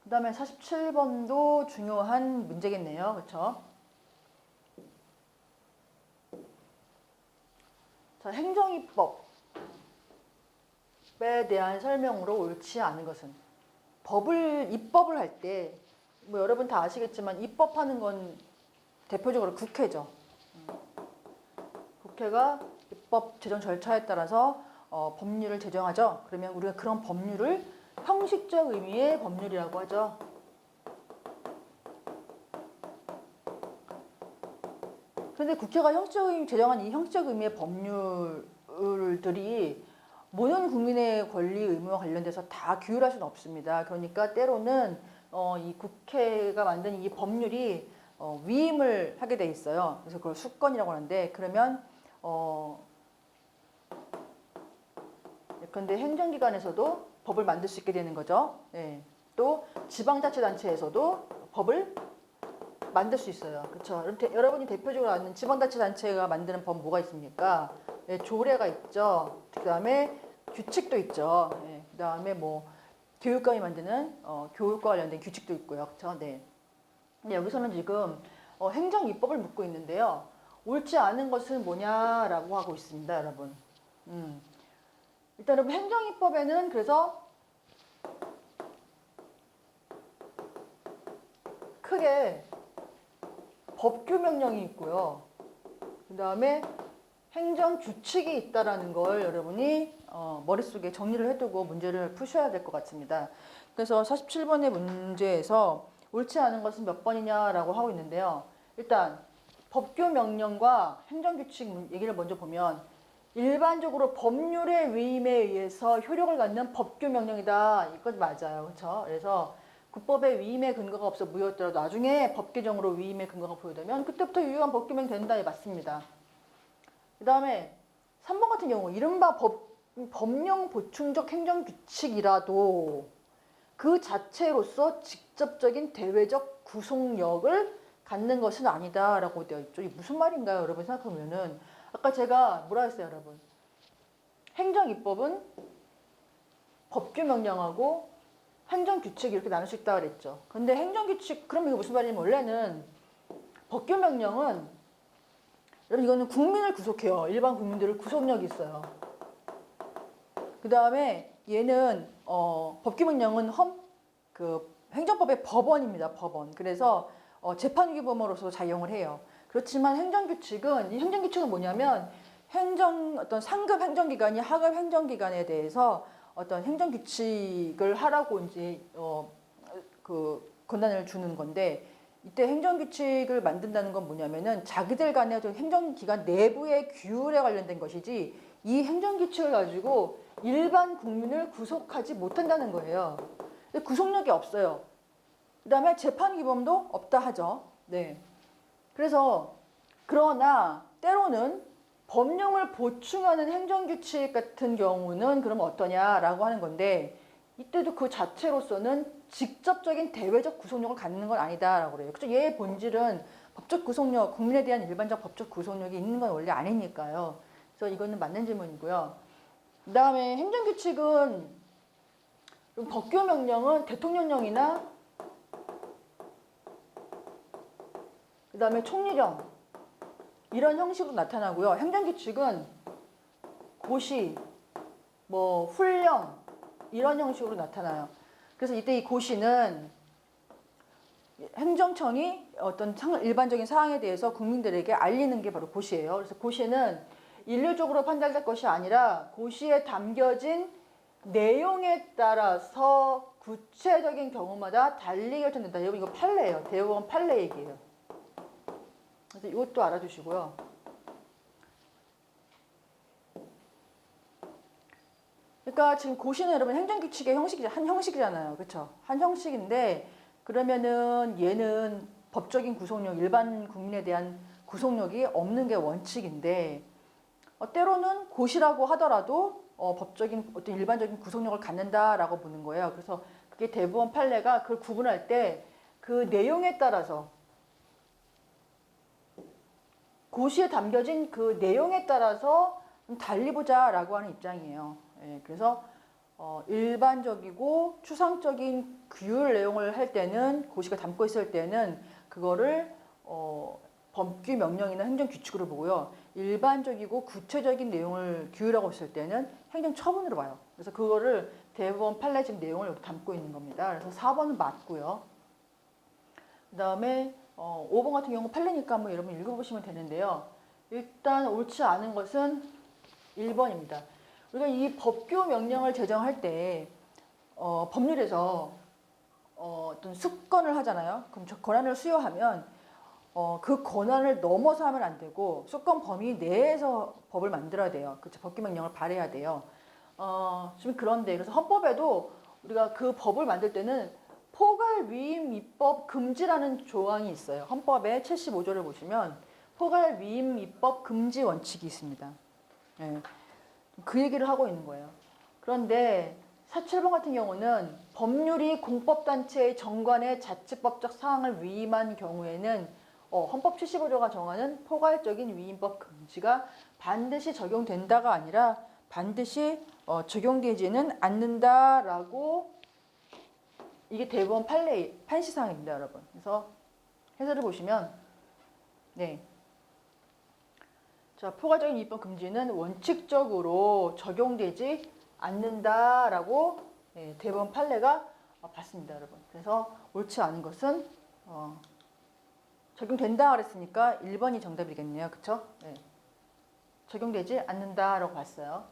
그 다음에 47번도 중요한 문제겠네요. 그렇죠? 자, 행정입법에 대한 설명으로 옳지 않은 것은 입법을 할 때, 뭐 여러분 다 아시겠지만 입법하는 건 대표적으로 국회죠. 국회가 입법 제정 절차에 따라서 법률을 제정하죠. 그러면 우리가 그런 법률을 형식적 의미의 법률이라고 하죠. 그런데 국회가 형식적 의미 제정한 이 형식적 의미의 법률들이 모든 국민의 권리 의무와 관련돼서 다 규율할 수는 없습니다. 그러니까 때로는 이 국회가 만든 이 법률이 위임을 하게 돼 있어요. 그래서 그걸 수권이라고 하는데, 그러면 그런데 행정기관에서도 법을 만들 수 있게 되는 거죠. 네. 또 지방자치단체에서도 법을 만들 수 있어요. 그렇죠? 여러분이 대표적으로 아는 지방자치단체가 만드는 법 뭐가 있습니까? 네, 조례가 있죠. 그 다음에 규칙도 있죠. 네, 그 다음에 뭐 교육감이 만드는 교육과 관련된 규칙도 있고요. 그렇죠? 네. 근데 여기서는 지금 행정입법을 묻고 있는데요. 옳지 않은 것은 뭐냐라고 하고 있습니다, 여러분. 일단 여러분 행정입법에는 그래서 크게 법규명령이 있고요. 그 다음에 행정규칙이 있다라는 걸 여러분이 머릿속에 정리를 해두고 문제를 푸셔야 될 것 같습니다. 그래서 47번의 문제에서 옳지 않은 것은 몇 번이냐라고 하고 있는데요. 일단 법규명령과 행정규칙 얘기를 먼저 보면 일반적으로 법률의 위임에 의해서 효력을 갖는 법규명령이다. 이건 맞아요. 그렇죠? 그래서 국법의 위임의 근거가 없어 무효였더라도 나중에 법 개정으로 위임의 근거가 보여되면 그때부터 유효한 법규명이 된다. 맞습니다. 그 다음에 3번 같은 경우 이른바 법령 보충적 행정규칙이라도 그 자체로서 직접적인 대외적 구속력을 갖는 것은 아니다 라고 되어 있죠. 이게 무슨 말인가요? 여러분 생각해보면은 아까 제가 뭐라 했어요, 여러분? 행정입법은 법규명령하고 행정규칙 이렇게 나눌 수 있다고 그랬죠. 근데 행정규칙, 그럼 이게 무슨 말이냐면 원래는 법규명령은 여러분 이거는 국민을 구속해요. 일반 국민들을 구속력이 있어요. 그 다음에 얘는 법규명령은 행정법의 법원입니다. 법원. 그래서 재판유기범으로서 작용을 해요. 그렇지만 행정규칙은 이 행정규칙은 뭐냐면 어떤 상급 행정기관이 하급 행정기관에 대해서 어떤 행정규칙을 하라고 이제 그 권한을 주는 건데, 이때 행정규칙을 만든다는 건 뭐냐면은 자기들 간의 행정기관 내부의 규율에 관련된 것이지 이 행정규칙을 가지고 일반 국민을 구속하지 못한다는 거예요. 구속력이 없어요. 그 다음에 재판기범도 없다 하죠. 네. 그래서 그러나 때로는 법령을 보충하는 행정규칙 같은 경우는 그럼 어떠냐라고 하는 건데, 이때도 그 자체로서는 직접적인 대외적 구속력을 갖는 건 아니다라고 그래요. 그렇죠? 얘의 본질은 법적 구속력, 국민에 대한 일반적 법적 구속력이 있는 건 원래 아니니까요. 그래서 이거는 맞는 질문이고요. 그 다음에 행정규칙은, 법규명령은 대통령령이나 그 다음에 총리령 이런 형식으로 나타나고요. 행정규칙은 고시, 뭐 훈령 이런 형식으로 나타나요. 그래서 이때 이 고시는 행정청이 어떤 일반적인 사항에 대해서 국민들에게 알리는 게 바로 고시예요. 그래서 고시는 일률적으로 판단될 것이 아니라 고시에 담겨진 내용에 따라서 구체적인 경우마다 달리 결정된다. 여러분 이거 판례예요. 대법원 판례 얘기예요. 그래서 이것도 알아두시고요. 그러니까 지금 고시는 여러분 행정규칙의 한 형식이잖아요. 그렇죠? 한 형식인데, 그러면은 얘는 법적인 구속력, 일반 국민에 대한 구속력이 없는 게 원칙인데, 때로는 고시라고 하더라도 법적인 어떤 일반적인 구속력을 갖는다라고 보는 거예요. 그래서 그게 대법원 판례가 그걸 구분할 때 그 내용에 따라서, 고시에 담겨진 그 내용에 따라서 달리 보자라고 하는 입장이에요. 예, 그래서 일반적이고 추상적인 규율 내용을 할 때는 고시가 담고 있을 때는 그거를 법규 명령이나 행정 규칙으로 보고요. 일반적이고 구체적인 내용을 규율하고 있을 때는 행정 처분으로 봐요. 그래서 그거를 대법원 판례 집 내용을 여기 담고 있는 겁니다. 그래서 4번은 맞고요. 그다음에 5번 같은 경우 판례니까 한번 여러분 읽어보시면 되는데요. 일단 옳지 않은 것은 1번입니다. 우리가 이 법규 명령을 제정할 때 법률에서 어떤 수권을 하잖아요. 그럼 저 권한을 수여하면 그 권한을 넘어서 하면 안 되고 수권 범위 내에서 법을 만들어야 돼요. 그렇죠? 법규 명령을 발해야 돼요. 지금 그런데 그래서 헌법에도 우리가 그 법을 만들 때는 포괄 위임 입법 금지라는 조항이 있어요. 헌법의 75조를 보시면 포괄 위임 입법 금지 원칙이 있습니다. 네. 그 얘기를 하고 있는 거예요. 그런데 47번 같은 경우는 법률이 공법단체의 정관의 자치법적 사항을 위임한 경우에는 헌법 75조가 정하는 포괄적인 위임법 금지가 반드시 적용된다가 아니라 반드시 적용되지는 않는다라고 이게 대법원 판시사항입니다, 여러분. 그래서 해설을 보시면 네. 자, 포괄적인 위임법 금지는 원칙적으로 적용되지 않는다라고 대법원 판례가 봤습니다, 여러분. 그래서 옳지 않은 것은 적용된다 그랬으니까 1번이 정답이겠네요. 그쵸? 네. 적용되지 않는다라고 봤어요.